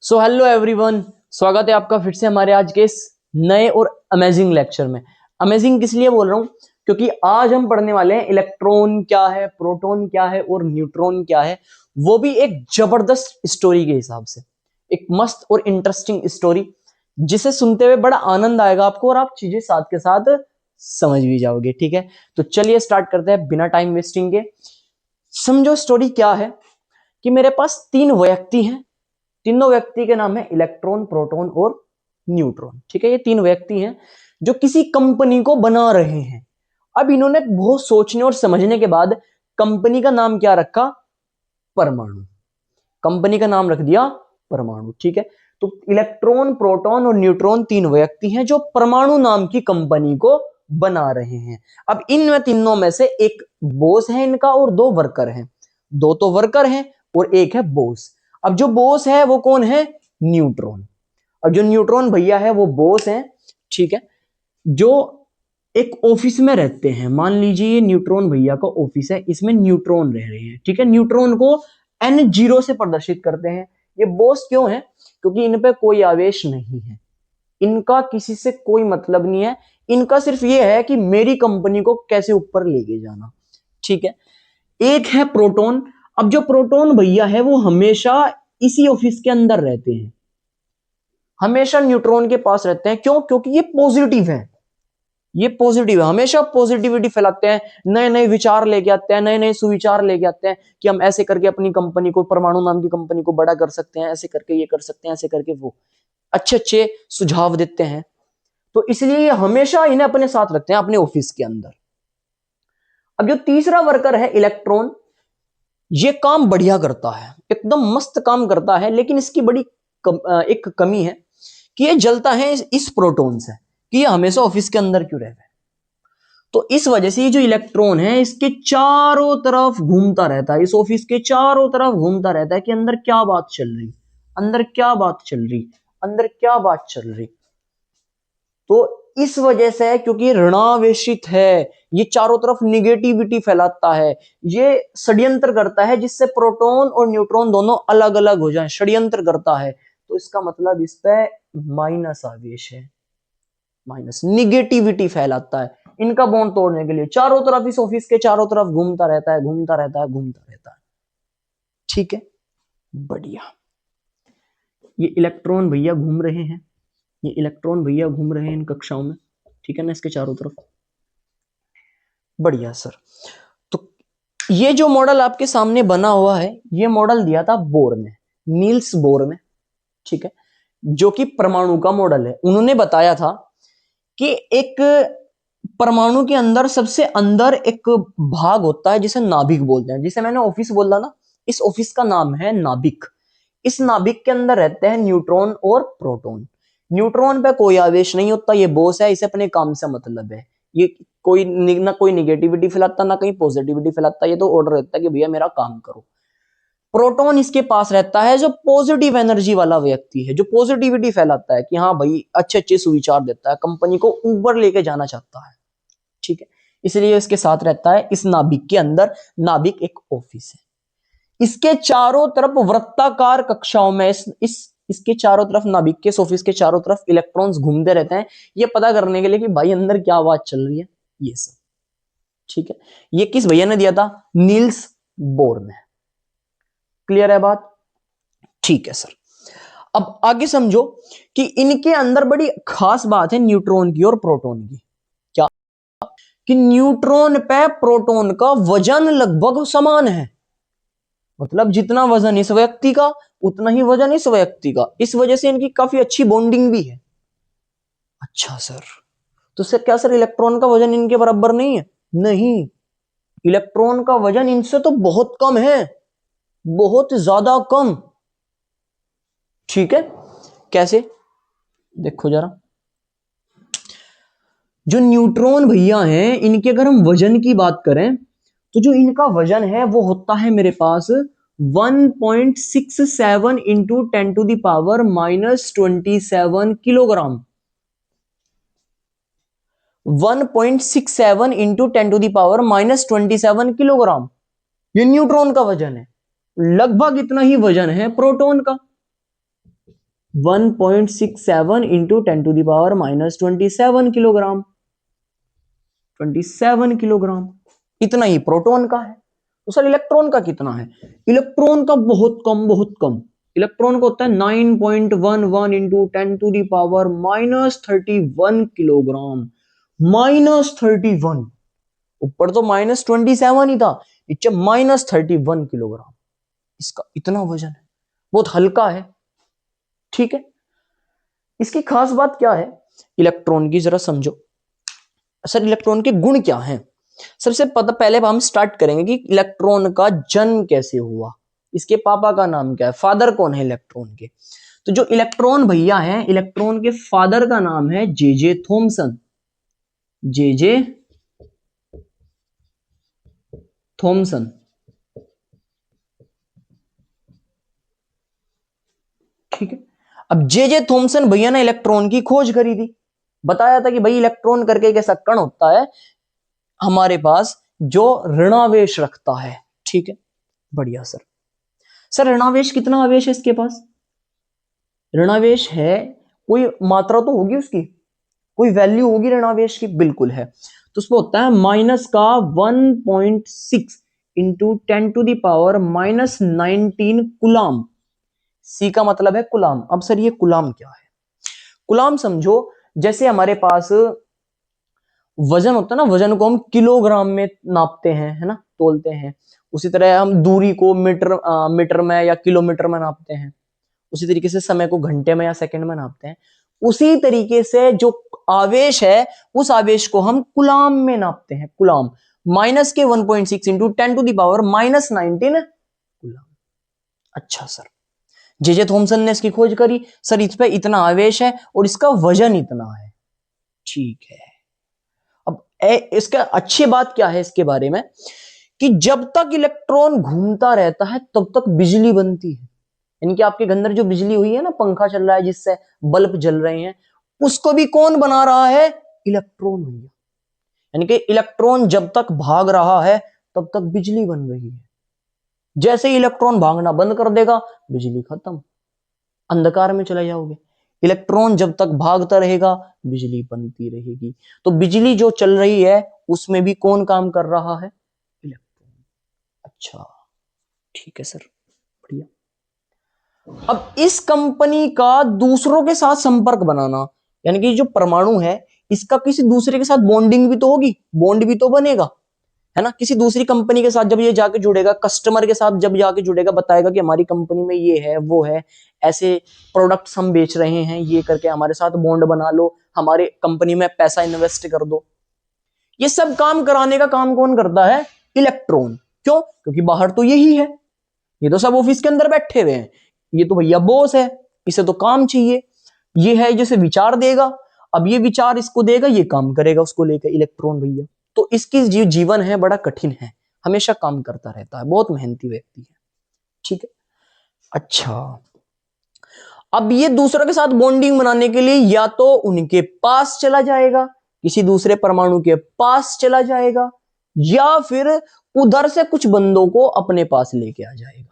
So hello everyone, स्वागत है आपका फिर से हमारे आज के इस नए और अमेजिंग लेक्चर में। अमेजिंग किस लिए बोल रहा हूं? क्योंकि आज हम पढ़ने वाले हैं इलेक्ट्रॉन क्या है, प्रोटॉन क्या है और न्यूट्रॉन क्या है, वो भी एक जबरदस्त स्टोरी के हिसाब से। एक मस्त और इंटरेस्टिंग स्टोरी जिसे सुनते हुए बड़ा आनंद आएगा आपको और आप चीजें साथ के साथ समझ भी जाओगे। ठीक है, तो चलिए स्टार्ट करते हैं बिना टाइम वेस्टिंग के। समझो स्टोरी क्या है कि मेरे पास तीन व्यक्ति हैं। तीनों व्यक्ति के नाम है इलेक्ट्रॉन, प्रोटॉन और न्यूट्रॉन। ठीक है, ये तीन व्यक्ति हैं जो किसी कंपनी को बना रहे हैं। अब इन्होंने बहुत सोचने और समझने के बाद कंपनी का नाम क्या रखा? परमाणु। कंपनी का नाम रख दिया परमाणु। ठीक है, तो इलेक्ट्रॉन, प्रोटॉन और न्यूट्रॉन तीन व्यक्ति हैं जो परमाणु नाम की कंपनी को बना रहे हैं। अब इन तीनों में से एक बॉस है इनका और दो वर्कर हैं। दो तो वर्कर हैं और एक है बॉस। अब जो बॉस है वो कौन है? न्यूट्रॉन। अब जो न्यूट्रॉन भैया है वो बॉस है। ठीक है, जो एक ऑफिस में रहते हैं। मान लीजिए ये न्यूट्रॉन भैया का ऑफिस है, इसमें न्यूट्रॉन रह रहे हैं। ठीक है, न्यूट्रॉन को N0 से प्रदर्शित करते हैं। ये बॉस क्यों है? क्योंकि इन पे कोई आवेश नहीं है, इनका किसी से कोई मतलब नहीं है। इनका सिर्फ ये है कि मेरी कंपनी को कैसे ऊपर लेके जाना। ठीक है, एक है प्रोटॉन। अब जो प्रोटॉन भैया है वो हमेशा इसी ऑफिस के अंदर रहते हैं, हमेशा न्यूट्रॉन के पास रहते हैं। क्यों? क्योंकि ये पॉजिटिव है। ये पॉजिटिव है, हमेशा पॉजिटिविटी फैलाते हैं, नए नए विचार लेके आते हैं, नए नए सुविचार लेके आते हैं कि हम ऐसे करके अपनी कंपनी को, परमाणु नाम की कंपनी को बड़ा कर सकते हैं, ऐसे करके ये कर सकते हैं, ऐसे करके वो अच्छे अच्छे सुझाव देते हैं। तो इसलिए ये हमेशा इन्हें अपने साथ रखते हैं अपने ऑफिस के अंदर। अब जो तीसरा वर्कर है इलेक्ट्रॉन, ये काम बढ़िया करता है, एकदम मस्त काम करता है, लेकिन इसकी बड़ी एक कमी है कि ये जलता है इस प्रोटॉन से कि ये हमेशा ऑफिस के अंदर क्यों रहता है। तो इस वजह से ये जो इलेक्ट्रॉन है इसके चारों तरफ घूमता रहता है, इस ऑफिस के चारों तरफ घूमता रहता है कि अंदर क्या बात चल रही, अंदर क्या बात चल रही, अंदर क्या बात चल रही। तो इस वजह से, क्योंकि ऋणावेशित है, ये चारों तरफ निगेटिविटी फैलाता है, ये षड्यंत्र करता है जिससे प्रोटॉन और न्यूट्रॉन दोनों अलग अलग हो जाएं, षड्यंत्र करता है। तो इसका मतलब इस पे माइनस आवेश है, माइनस निगेटिविटी फैलाता है इनका बॉन्ड तोड़ने के लिए। चारों तरफ, इस ऑफिस के चारों तरफ घूमता रहता है, घूमता रहता है, घूमता रहता है। ठीक है, बढ़िया। ये इलेक्ट्रॉन भैया घूम रहे हैं, ये इलेक्ट्रॉन भैया घूम रहे हैं इन कक्षाओं में। ठीक है ना, इसके चारों तरफ। बढ़िया सर। तो ये जो मॉडल आपके सामने बना हुआ है, ये मॉडल दिया था बोर ने, नील्स बोर ने। ठीक है, जो कि परमाणु का मॉडल है। उन्होंने बताया था कि एक परमाणु के अंदर सबसे अंदर एक भाग होता है जिसे नाभिक बोलते हैं। जिसे मैंने ऑफिस बोला ना, इस ऑफिस का नाम है नाभिक। इस नाभिक के अंदर रहते हैं न्यूट्रॉन और प्रोटॉन। न्यूट्रॉन पे कोई आवेश नहीं होता, ये बॉस है, इसे अपने काम से मतलब है। ये कोई ना कोई निगेटिविटी फैलाता, ना कहीं पॉजिटिविटी फैलाता, ये तो ऑर्डर रहता है कि भैया मेरा काम करो। प्रोटॉन इसके पास रहता है जो पॉजिटिव एनर्जी वाला व्यक्ति है, जो पॉजिटिविटी फैलाता है कि हाँ भाई अच्छे अच्छे सुविचार देता है, कंपनी को ऊपर लेके जाना चाहता है। ठीक है, इसलिए इसके साथ रहता है इस नाभिक के अंदर। नाभिक एक ऑफिस है, इसके चारों तरफ वृत्ताकार कक्षाओं में इसके चारों तरफ, नाभिक के ऑफिस के चारों तरफ इलेक्ट्रॉन्स घूमते रहते हैं, ये पता करने के लिए कि भाई अंदर क्या बात चल रही है, ये सब। ठीक है, ये किस भैया ने दिया था? नील्स बोर ने। क्लियर है बात? ठीक है सर। अब आगे समझो कि इनके अंदर बड़ी खास बात है न्यूट्रॉन की और प्रोटॉन की। क्या? कि न्यूट्रॉन पे प्रोटॉन का वजन लगभग समान है। मतलब जितना वजन इस व्यक्ति का उतना ही वजन इस व्यक्ति का। इस वजह से इनकी काफी अच्छी बॉन्डिंग भी है। अच्छा सर, तो सर क्या सर इलेक्ट्रॉन का वजन इनके बराबर नहीं है? नहीं, इलेक्ट्रॉन का वजन इनसे तो बहुत कम है, बहुत ज्यादा कम। ठीक है, कैसे? देखो जरा, जो न्यूट्रॉन भैया हैं इनके अगर हम वजन की बात करें तो जो इनका वजन है वो होता है मेरे पास 1.67 इंटू 10⁻⁻27 किलोग्राम। 1.67 इंटू 10⁻⁻27 किलोग्राम ये न्यूट्रॉन का वजन है। लगभग इतना ही वजन है प्रोटॉन का। 1.67 इंटू 10⁻⁻27 किलोग्राम, 27 किलोग्राम इतना ही प्रोटॉन का है। तो सर इलेक्ट्रॉन का कितना है? इलेक्ट्रॉन का बहुत कम, बहुत कम। इलेक्ट्रॉन का होता है 9.11 इंटू 10⁻31 किलोग्राम, -31। ऊपर तो -27 ही था, नीचे -31 किलोग्राम इसका इतना वजन है, बहुत हल्का है। ठीक है, इसकी खास बात क्या है इलेक्ट्रॉन की, जरा समझो। सर इलेक्ट्रॉन के गुण क्या हैं? सबसे पहले हम स्टार्ट करेंगे कि इलेक्ट्रॉन का जन्म कैसे हुआ, इसके पापा का नाम क्या है, फादर कौन है इलेक्ट्रॉन के। तो जो इलेक्ट्रॉन भैया हैं, इलेक्ट्रॉन के फादर का नाम है जे थॉमसन, जे थॉमसन। ठीक है, अब जे थॉमसन भैया ने इलेक्ट्रॉन की खोज करी थी, बताया था कि भाई इलेक्ट्रॉन करके एक ऐसा कण होता है हमारे पास जो ऋणावेश रखता है। ठीक है, बढ़िया सर। सर ऋणावेश कितना आवेश है इसके पास? ऋणावेश है, कोई मात्रा तो होगी उसकी, कोई वैल्यू होगी ऋणावेश की, बिल्कुल है। तो उसमें होता है माइनस का 1.6 इंटू 10⁻⁻19 कुलाम। सी का मतलब है कुलाम। अब सर ये कुलाम क्या है? कुलाम समझो जैसे हमारे पास वजन होता है ना, वजन को हम किलोग्राम में नापते हैं, है ना, तोलते हैं। उसी तरह हम दूरी को मीटर में या किलोमीटर में नापते हैं। उसी तरीके से समय को घंटे में या सेकंड में नापते हैं। उसी तरीके से जो आवेश है उस आवेश को हम कुलाम में नापते हैं, कुलाम। माइनस के 1.6 इंटू 10⁻⁻19 कुलाम। अच्छा सर, जे थॉमसन ने इसकी खोज करी, सर इस पे इतना आवेश है और इसका वजन इतना है। ठीक है, अब इसका अच्छी बात क्या है इसके बारे में कि जब तक इलेक्ट्रॉन घूमता रहता है तब तक बिजली बनती है। इनके आपके अंदर जो बिजली हुई है ना, पंखा चल रहा है जिससे बल्ब जल रहे हैं, उसको भी कौन बना रहा है? इलेक्ट्रॉन भैया। यानी कि इलेक्ट्रॉन जब तक भाग रहा है तब तक बिजली बन रही है। जैसे ही इलेक्ट्रॉन भागना बंद कर देगा, बिजली खत्म, अंधकार में चले जाओगे। इलेक्ट्रॉन जब तक भागता रहेगा बिजली बनती रहेगी। तो बिजली जो चल रही है उसमें भी कौन काम कर रहा है? इलेक्ट्रॉन। अच्छा, ठीक है सर, बढ़िया। अब इस कंपनी का दूसरों के साथ संपर्क बनाना, यानी कि जो परमाणु है इसका किसी दूसरे के साथ बॉन्डिंग भी तो होगी, बॉन्ड भी तो बनेगा, है ना। किसी दूसरी कंपनी के साथ जब ये जाके जुड़ेगा, कस्टमर के साथ जब जाके जुड़ेगा, बताएगा कि हमारी कंपनी में ये है वो है, ऐसे प्रोडक्ट्स हम बेच रहे हैं, ये करके हमारे साथ बॉन्ड बना लो, हमारे कंपनी में पैसा इन्वेस्ट कर दो। ये सब काम कराने का काम कौन करता है? इलेक्ट्रॉन। क्यों? क्योंकि बाहर तो यही है, ये तो सब ऑफिस के अंदर बैठे हुए हैं, ये तो भैया बॉस है, इसे तो काम चाहिए। ये है जैसे विचार देगा, अब ये विचार इसको देगा, ये काम करेगा उसको लेकर, इलेक्ट्रॉन भैया। तो इसकी जीवन है बड़ा कठिन है, हमेशा काम करता रहता है, बहुत मेहनती व्यक्ति है। ठीक है, अच्छा। अब ये दूसरों के साथ बॉन्डिंग बनाने के लिए या तो उनके पास चला जाएगा, किसी दूसरे परमाणु के पास चला जाएगा, या फिर उधर से कुछ बंदों को अपने पास लेके आ जाएगा।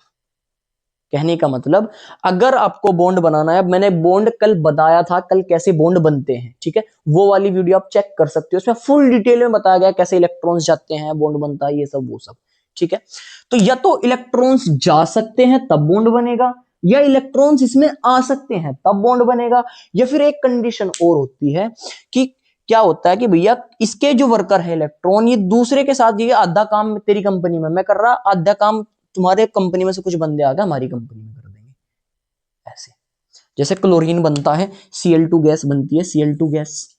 कहने का मतलब, अगर आपको बॉन्ड बनाना है, मैंने बॉन्ड कल बताया था, कल कैसे बॉन्ड बनते हैं, ठीक है, वो वाली वीडियो आप चेक कर सकते हो, उसमें फुल डिटेल में बताया गया कैसे इलेक्ट्रॉन्स जाते हैं, बॉन्ड बनता है, ये सब वो सब। ठीक है, तो या तो इलेक्ट्रॉन्स जा सकते हैं तब बॉन्ड बनेगा, या इलेक्ट्रॉन्स इसमें आ सकते हैं तब बॉन्ड बनेगा, या फिर एक कंडीशन और होती है कि क्या होता है कि भैया इसके जो वर्कर है इलेक्ट्रॉन, ये दूसरे के साथ, ये आधा काम तेरी कंपनी में मैं कर रहा, आधा काम तुम्हारे कंपनी में से कुछ बंदे आ गए हमारी कंपनी में कर देंगे। ऐसे जैसे क्लोरीन बनता है, Cl2 गैस बनती है, Cl2 गैस,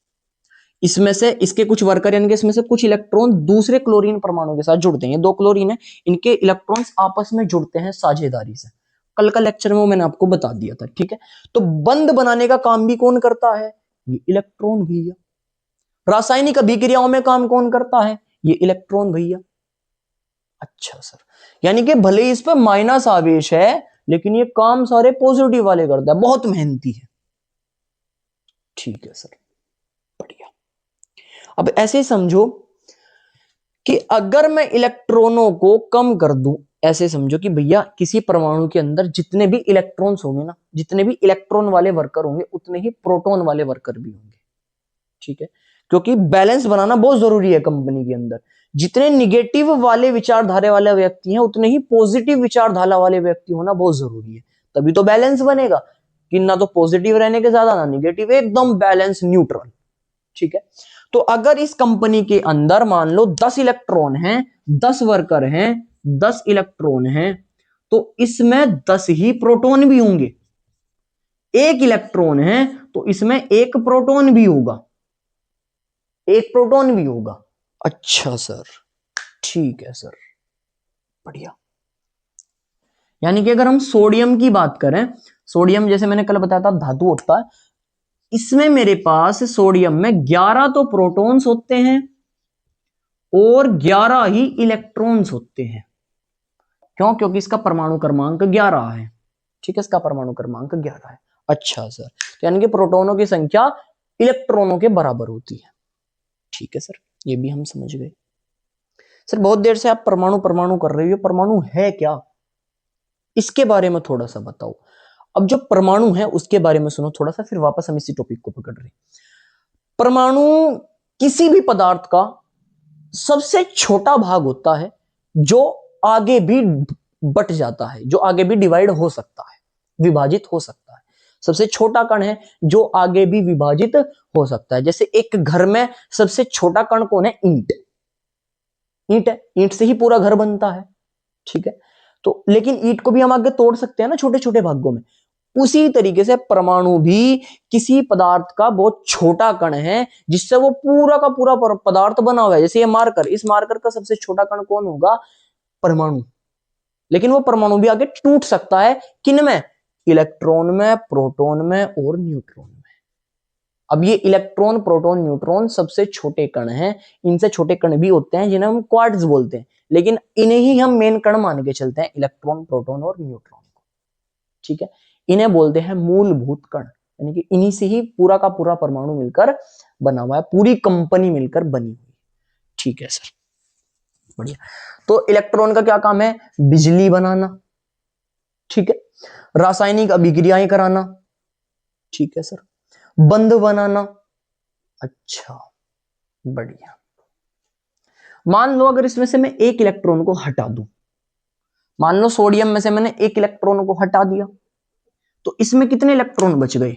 इसमें से इसके कुछ वर्कर यानी कि इसमें से कुछ इलेक्ट्रॉन दूसरे क्लोरीन परमाणु के साथ जुड़ते हैं। दो क्लोरीन है, इनके इलेक्ट्रॉन्स आपस में जुड़ते हैं साझेदारी से। कल का लेक्चर में वो मैंने आपको बता दिया था। ठीक है, तो बंद बनाने का काम भी कौन करता है? ये इलेक्ट्रॉन भैया। रासायनिक अभिक्रियाओं में काम कौन करता है? ये इलेक्ट्रॉन भैया। अच्छा सर, यानी कि भले ही इस पर माइनस आवेश है लेकिन ये काम सारे पॉजिटिव वाले करता है, बहुत मेहनती है। ठीक है सर, बढ़िया। अब ऐसे समझो कि अगर मैं इलेक्ट्रॉनों को कम कर दूं, ऐसे समझो कि भैया किसी परमाणु के अंदर जितने भी इलेक्ट्रॉन्स होंगे ना, जितने भी इलेक्ट्रॉन वाले वर्कर होंगे उतने ही प्रोटॉन वाले वर्कर भी होंगे। ठीक है, क्योंकि बैलेंस बनाना बहुत जरूरी है कंपनी के अंदर। जितने निगेटिव वाले विचारधारा वाले व्यक्ति हैं उतने ही पॉजिटिव विचारधारा वाले व्यक्ति होना बहुत जरूरी है, तभी तो बैलेंस बनेगा। कि ना तो पॉजिटिव रहने के ज्यादा ना निगेटिव, एकदम बैलेंस न्यूट्रल। ठीक है, तो अगर इस कंपनी के अंदर मान लो 10 इलेक्ट्रॉन हैं, 10 वर्कर हैं, 10 इलेक्ट्रॉन हैं, तो इसमें 10 ही प्रोटॉन भी होंगे। एक इलेक्ट्रॉन है तो इसमें एक प्रोटॉन भी होगा, एक प्रोटॉन भी होगा। अच्छा सर, ठीक है सर, बढ़िया। यानी कि अगर हम सोडियम की बात करें, सोडियम जैसे मैंने कल बताया था धातु होता है, इसमें मेरे पास सोडियम में 11 तो प्रोटॉन्स होते हैं और 11 ही इलेक्ट्रॉन्स होते हैं। क्यों? क्योंकि इसका परमाणु क्रमांक 11 है। ठीक है, इसका परमाणु क्रमांक 11 है। अच्छा सर, तो यानी कि प्रोटॉनों की संख्या इलेक्ट्रॉनों के बराबर होती है। ठीक है सर, ये भी हम समझ गए। सर बहुत देर से आप परमाणु परमाणु कर रहे हो, परमाणु है क्या, इसके बारे में थोड़ा सा बताओ। अब जो परमाणु है उसके बारे में सुनो थोड़ा सा, फिर वापस हम इसी टॉपिक को पकड़ रहे हैं। परमाणु किसी भी पदार्थ का सबसे छोटा भाग होता है जो आगे भी बट जाता है, जो आगे भी डिवाइड हो सकता है, विभाजित हो सकता है। सबसे छोटा कण है जो आगे भी विभाजित हो सकता है। जैसे एक घर में सबसे छोटा कण कौन है? ईंट। ईंट है, ईंट से ही पूरा घर बनता है। ठीक है, तो लेकिन ईंट को भी हम आगे तोड़ सकते हैं ना छोटे छोटे भागों में। उसी तरीके से परमाणु भी किसी पदार्थ का बहुत छोटा कण है जिससे वो पूरा का पूरा पदार्थ बना हुआ है। जैसे ये मार्कर, इस मार्कर का सबसे छोटा कण कौन होगा? परमाणु। लेकिन वो परमाणु भी आगे टूट सकता है, किन में? इलेक्ट्रॉन में, प्रोटॉन में और न्यूट्रॉन में। अब ये इलेक्ट्रॉन, प्रोटॉन, न्यूट्रॉन सबसे छोटे कण हैं। इनसे छोटे कण भी होते हैं जिन्हें हम क्वार्ट्ज बोलते हैं, लेकिन इन्हें ही हम मेन कण मान के चलते हैं, इलेक्ट्रॉन, प्रोटॉन और न्यूट्रॉन को। ठीक है, इन्हें बोलते हैं मूलभूत कण, यानी कि इन्हीं से ही पूरा का पूरा परमाणु मिलकर बना हुआ है, पूरी कंपनी मिलकर बनी हुई। ठीक है सर, बढ़िया। तो इलेक्ट्रॉन का क्या काम है? बिजली बनाना। ठीक है, रासायनिक अभिक्रियाएं कराना। ठीक है सर, बंध बनाना। अच्छा, बढ़िया। मान लो अगर इसमें से मैं एक इलेक्ट्रॉन को हटा दूं, मान लो सोडियम में से मैंने एक इलेक्ट्रॉन को हटा दिया, तो इसमें कितने इलेक्ट्रॉन बच गए?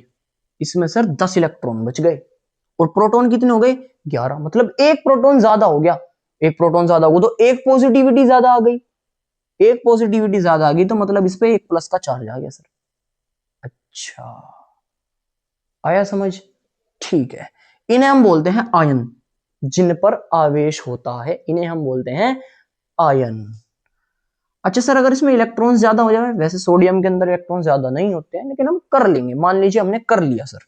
इसमें सर 10 इलेक्ट्रॉन बच गए। और प्रोटॉन कितने हो गए? 11। मतलब एक प्रोटॉन ज्यादा हो गया। एक प्रोटॉन ज्यादा हो तो एक पॉजिटिविटी ज्यादा आ गई। एक पॉजिटिविटी ज्यादा आ गई तो मतलब इस पे एक प्लस का चार्ज आ गया सर। अच्छा, आया समझ? ठीक है, इन्हें हम बोलते हैं आयन। जिन पर आवेश होता है इन्हें हम बोलते हैं आयन। अच्छा सर, अगर इसमें इलेक्ट्रॉन्स ज्यादा हो जाए, वैसे सोडियम के अंदर इलेक्ट्रॉन ज्यादा नहीं होते हैं लेकिन हम कर लेंगे। मान लीजिए हमने कर लिया सर,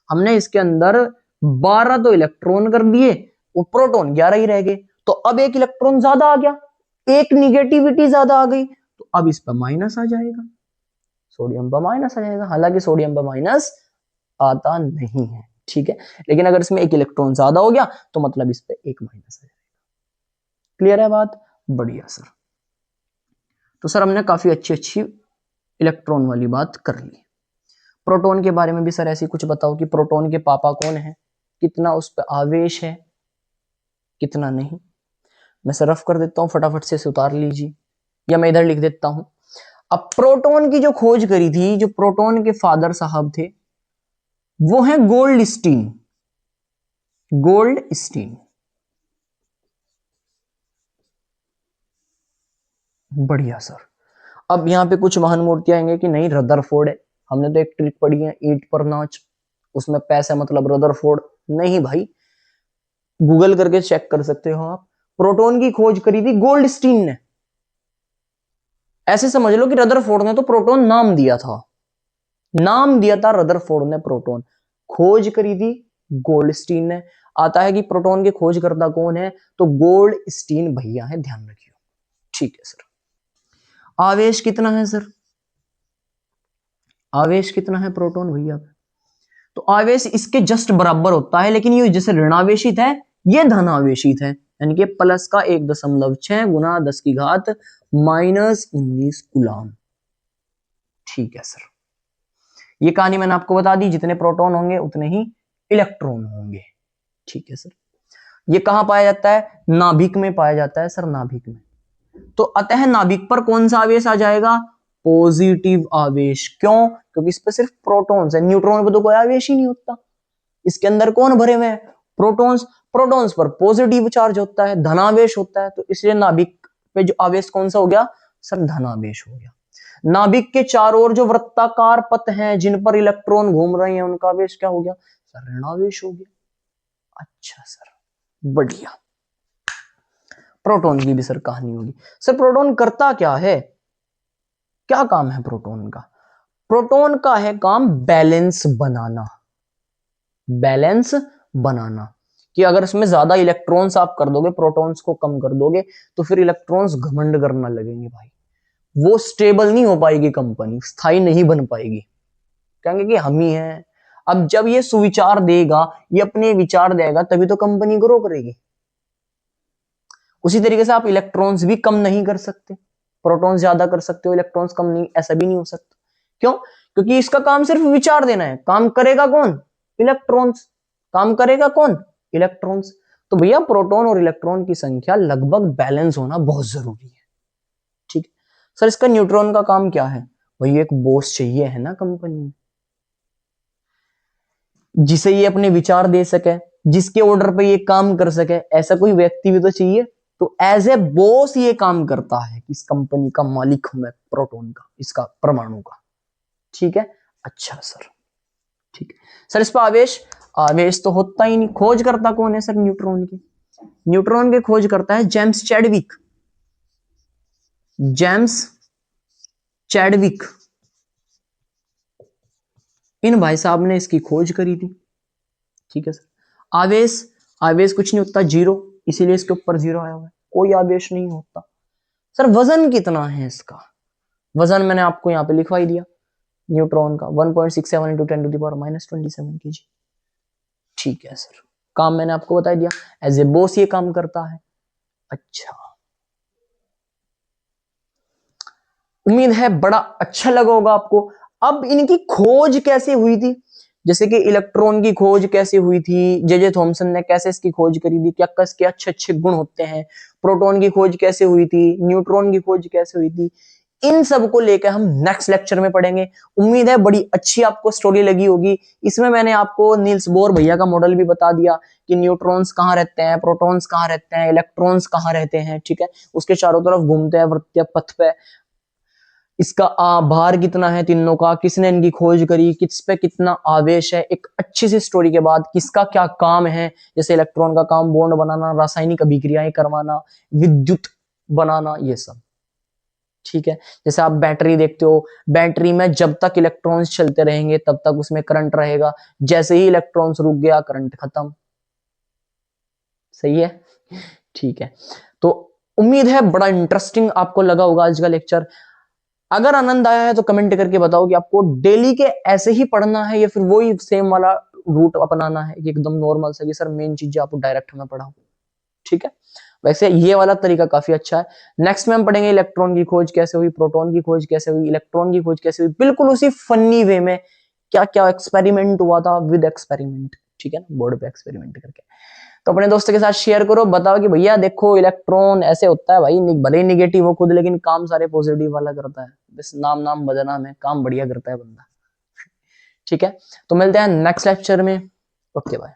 हमने इसके अंदर 12 तो इलेक्ट्रॉन कर दिए और प्रोटॉन 11 ही रह गए, तो अब एक इलेक्ट्रॉन ज्यादा आ गया, एक निगेटिविटी ज्यादा आ गई, तो अब इस पर माइनस आ जाएगा, सोडियम पर माइनस आ जाएगा। हालांकि सोडियम पर माइनस आता नहीं है। ठीक है, लेकिन अगर इसमें एक इलेक्ट्रॉन ज्यादा हो गया तो मतलब इस पे एक माइनस आ जाएगा। क्लियर है बात? बढ़िया सर। तो सर हमने काफी अच्छी अच्छी इलेक्ट्रॉन वाली बात कर ली। प्रोटॉन के बारे में भी सर ऐसी कुछ बताओ कि प्रोटॉन के पापा कौन है, कितना उस पर आवेश है, कितना नहीं। मैं सर रफ कर देता हूं, फटाफट से उतार लीजिए, या मैं इधर लिख देता हूं। अब प्रोटॉन की जो खोज करी थी, जो प्रोटॉन के फादर साहब थे, वो है गोल्डस्टीन। गोल्डस्टीन, बढ़िया सर। अब यहां पे कुछ महान मूर्तियां आएंगे कि नहीं रदरफोर्ड है। हमने तो एक ट्रिक पढ़ी है, ईंट पर नाच, उसमें पैसा मतलब रदरफोर्ड नहीं भाई, गूगल करके चेक कर सकते हो आप। प्रोटॉन की खोज करी थी गोल्डस्टीन ने। ऐसे समझ लो कि रदरफोर्ड ने तो प्रोटॉन नाम दिया था, नाम दिया था रदरफोर्ड ने प्रोटॉन, खोज करी थी गोल्डस्टीन ने। आता है कि प्रोटॉन के खोजकर्ता कौन है? तो गोल्डस्टीन भैया है, ध्यान रखियो। ठीक है सर। आवेश कितना है सर? आवेश कितना है प्रोटॉन भैया? तो आवेश इसके जस्ट बराबर होता है, लेकिन ये जैसे ऋणावेशित है, ये धनावेशित है। यानी कि प्लस का 1.6 गुना 10 की घात -19 कूलम। ठीक है सर, ये कहानी मैंने आपको बता दी, जितने प्रोटॉन होंगे उतने ही इलेक्ट्रॉन होंगे। ठीक है सर, ये कहां पाया जाता है? नाभिक में पाया जाता है सर, नाभिक में। तो अतः नाभिक पर कौन सा आवेश आ जाएगा? पॉजिटिव आवेश। क्यों? क्योंकि इस पर सिर्फ प्रोटॉन्स है, न्यूट्रॉन पर तो कोई आवेश ही नहीं होता। इसके अंदर कौन भरे हुए हैं? प्रोटॉन्स। प्रोटॉन्स पर पॉजिटिव चार्ज होता है, धनावेश होता है, तो इसलिए नाभिक पे जो आवेश कौन सा हो गया सर? धनावेश हो गया। नाभिक के चारों ओर जो वृत्ताकार पथ हैं जिन पर इलेक्ट्रॉन घूम रहे हैं, उनका आवेश क्या हो गया सर? ऋणावेश हो गया। अच्छा सर, बढ़िया। प्रोटॉन की भी सर कहानी होगी। सर प्रोटॉन करता क्या है? क्या काम है प्रोटॉन का? प्रोटॉन का है काम बैलेंस बनाना। बैलेंस बनाना, कि अगर इसमें ज्यादा इलेक्ट्रॉन्स आप कर दोगे, प्रोटॉन्स को कम कर दोगे, तो फिर इलेक्ट्रॉन्स घमंड करना लगेंगे भाई, वो स्टेबल नहीं हो पाएगी कंपनी, स्थायी नहीं बन पाएगी, कहेंगे कि हम ही हैं। अब जब ये सुविचार देगा, ये अपने विचार देगा, तभी तो कंपनी ग्रो करेगी। उसी तरीके से आप इलेक्ट्रॉन्स भी कम नहीं कर सकते, प्रोटॉन्स ज्यादा कर सकते हो, इलेक्ट्रॉन्स कम नहीं, ऐसा भी नहीं हो सकता। क्यों? क्योंकि इसका काम सिर्फ विचार देना है, काम करेगा कौन? इलेक्ट्रॉन्स। काम करेगा कौन? इलेक्ट्रॉन्स। तो भैया प्रोटॉन और इलेक्ट्रॉन की संख्या लगभग बैलेंस होना बहुत जरूरी है। ठीक है सर, इसका न्यूट्रॉन का काम क्या है? भाई एक बॉस चाहिए है ना कंपनी में, जिसे ये अपने विचार दे सके, जिसके ऑर्डर पे ये काम कर सके, ऐसा कोई व्यक्ति भी तो चाहिए। तो एज ए बॉस ये काम करता है कि इस कंपनी का मालिक हूं मैं, प्रोटॉन का, इसका परमाणु का। ठीक है, अच्छा सर, ठीक है सर। इस पर आवेश, आवेश तो होता ही नहीं। खोज करता कौन है सर न्यूट्रॉन की? न्यूट्रॉन की खोज करता है जेम्स चैडविक। जेम्स चैडविक, इन भाई साहब ने इसकी खोज करी थी। ठीक है सर। आवेश, आवेश कुछ नहीं होता, जीरो, इसीलिए इसके ऊपर जीरो आया हुआ है, कोई आवेश नहीं होता। सर वजन कितना है इसका? वजन मैंने आपको यहां पे लिखवा ही दिया, न्यूट्रॉन का 1.67 × 10⁻⁻27 kg। ठीक है सर, काम मैंने आपको बता दिया, एज ए बॉस ये काम करता है। अच्छा, उम्मीद है बड़ा अच्छा लगा होगा आपको। अब इनकी खोज कैसे हुई थी, जैसे कि इलेक्ट्रॉन की खोज कैसे हुई थी, जे थॉमसन ने कैसे इसकी खोज करी थी, क्या इसके अच्छे अच्छे गुण होते हैं, प्रोटॉन की खोज कैसे हुई थी, न्यूट्रॉन की खोज कैसे हुई थी, इन सब को लेकर हम नेक्स्ट लेक्चर में पढ़ेंगे। उम्मीद है बड़ी अच्छी आपको स्टोरी लगी होगी। इसमें मैंने आपको नील्स बोर भैया का मॉडल भी बता दिया कि न्यूट्रॉन्स कहाँ रहते हैं, प्रोटॉन्स कहाँ रहते हैं, इलेक्ट्रॉन्स कहाँ रहते हैं। ठीक है, उसके चारों तरफ घूमते हैं वृत्तीय पथ पे। इसका भार कितना है तीनों का, किसने इनकी खोज करी, किस पे कितना आवेश है, एक अच्छी सी स्टोरी के बाद किसका क्या काम है, जैसे इलेक्ट्रॉन का काम बॉन्ड बनाना, रासायनिक अभिक्रियाएं करवाना, विद्युत बनाना, ये सब। ठीक है, जैसे आप बैटरी देखते हो, बैटरी में जब तक इलेक्ट्रॉन्स चलते रहेंगे तब तक उसमें करंट रहेगा, जैसे ही इलेक्ट्रॉन्स रुक गया करंट खत्म। सही है, ठीक है। तो उम्मीद है बड़ा इंटरेस्टिंग आपको लगा होगा आज का लेक्चर। अगर आनंद आया है तो कमेंट करके बताओ कि आपको डेली के ऐसे ही पढ़ना है या फिर वही सेम वाला रूट अपनाना है कि एकदम नॉर्मल सा कि सर मेन चीजें आपको डायरेक्ट में पढ़ाओ। ठीक है, वैसे ये वाला तरीका काफी अच्छा है। नेक्स्ट में हम पढ़ेंगे इलेक्ट्रॉन की खोज कैसे हुई, प्रोटॉन की खोज कैसे हुई, इलेक्ट्रॉन की खोज कैसे हुई, बिल्कुल उसी फनी वे में, क्या क्या एक्सपेरिमेंट हुआ था विद एक्सपेरिमेंट। ठीक है ना, बोर्ड पे एक्सपेरिमेंट करके। तो अपने दोस्तों के साथ शेयर करो, बताओ कि भैया देखो इलेक्ट्रॉन ऐसे होता है भाई, भले ही निगेटिव हो खुद लेकिन काम सारे पॉजिटिव वाला करता है, बस नाम नाम बदनाम है, काम बढ़िया करता है बंदा। ठीक है, तो मिलते हैं नेक्स्ट लेक्चर में। Okay bye.